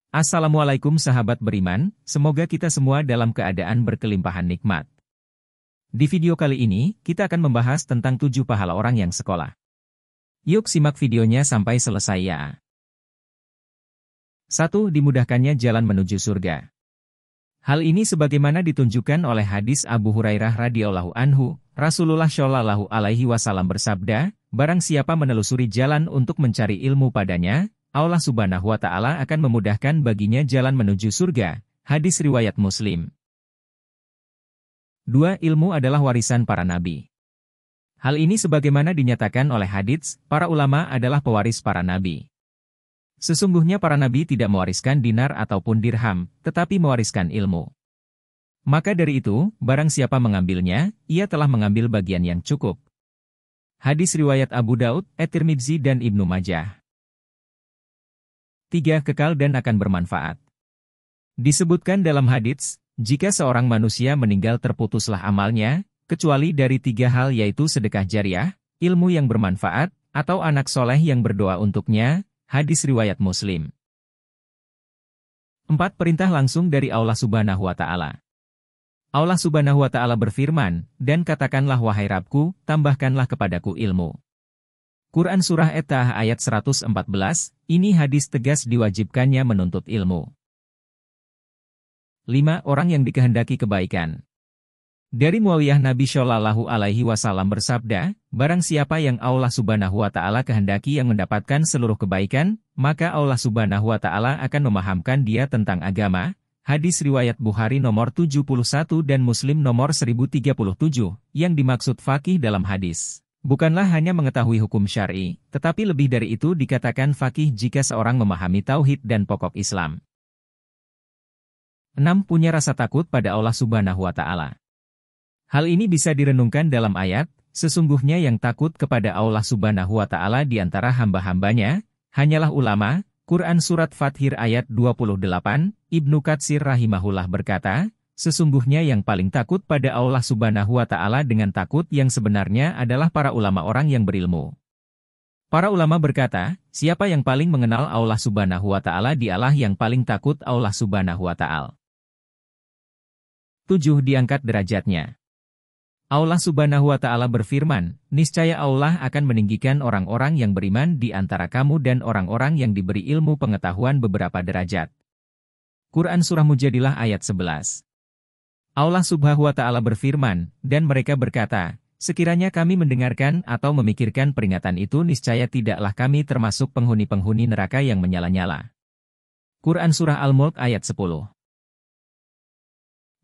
Assalamualaikum sahabat beriman, semoga kita semua dalam keadaan berkelimpahan nikmat. Di video kali ini, kita akan membahas tentang 7 pahala orang yang sekolah. Yuk simak videonya sampai selesai ya. 1. Dimudahkannya jalan menuju surga. Hal ini sebagaimana ditunjukkan oleh hadis Abu Hurairah radhiyallahu anhu, Rasulullah shallallahu alaihi wasallam bersabda, barang siapa menelusuri jalan untuk mencari ilmu padanya, Allah Subhanahu wa Ta'ala akan memudahkan baginya jalan menuju surga. Hadis riwayat Muslim. 2. Ilmu adalah warisan para nabi. Hal ini sebagaimana dinyatakan oleh hadits, para ulama adalah pewaris para nabi. Sesungguhnya para nabi tidak mewariskan dinar ataupun dirham, tetapi mewariskan ilmu. Maka dari itu, barang siapa mengambilnya, ia telah mengambil bagian yang cukup. Hadis riwayat Abu Daud, At-Tirmidzi dan Ibnu Majah. 3. Kekal dan akan bermanfaat. Disebutkan dalam hadits, jika seorang manusia meninggal terputuslah amalnya, kecuali dari 3 hal yaitu sedekah jariah, ilmu yang bermanfaat, atau anak soleh yang berdoa untuknya. Hadis riwayat Muslim. 4. Perintah langsung dari Allah Subhanahu wa Ta'ala. Allah Subhanahu wa Ta'ala berfirman, dan katakanlah wahai Rabbku, tambahkanlah kepadaku ilmu. Quran Surah At-Taha ayat 114, ini hadis tegas diwajibkannya menuntut ilmu. 5. Orang yang dikehendaki kebaikan. Dari Muawiyah Nabi Shallallahu alaihi wasallam bersabda, barang siapa yang Allah Subhanahu wa Ta'ala kehendaki yang mendapatkan seluruh kebaikan, maka Allah Subhanahu wa Ta'ala akan memahamkan dia tentang agama. Hadis riwayat Bukhari nomor 71 dan Muslim nomor 1037, yang dimaksud faqih dalam hadis bukanlah hanya mengetahui hukum syar'i, tetapi lebih dari itu dikatakan faqih jika seorang memahami tauhid dan pokok Islam. 6. Punya rasa takut pada Allah Subhanahu wa Ta'ala. Hal ini bisa direnungkan dalam ayat, sesungguhnya yang takut kepada Allah Subhanahu wa Ta'ala di antara hamba-hambanya, hanyalah ulama. Quran Surat Fathir ayat 28, Ibnu Katsir rahimahullah berkata, sesungguhnya yang paling takut pada Allah Subhanahu wa Ta'ala dengan takut yang sebenarnya adalah para ulama orang yang berilmu. Para ulama berkata, siapa yang paling mengenal Allah Subhanahu wa Ta'ala dialah yang paling takut Allah Subhanahu wa Ta'ala. 7. Diangkat derajatnya. Allah Subhanahu wa Ta'ala berfirman, niscaya Allah akan meninggikan orang-orang yang beriman di antara kamu dan orang-orang yang diberi ilmu pengetahuan beberapa derajat. Quran Surah Mujadilah ayat 11. Allah Subhanahu wa Ta'ala berfirman, dan mereka berkata, sekiranya kami mendengarkan atau memikirkan peringatan itu niscaya tidaklah kami termasuk penghuni-penghuni neraka yang menyala-nyala. Quran Surah Al-Mulk ayat 10.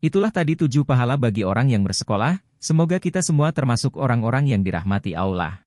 Itulah tadi 7 pahala bagi orang yang bersekolah, semoga kita semua termasuk orang-orang yang dirahmati Allah.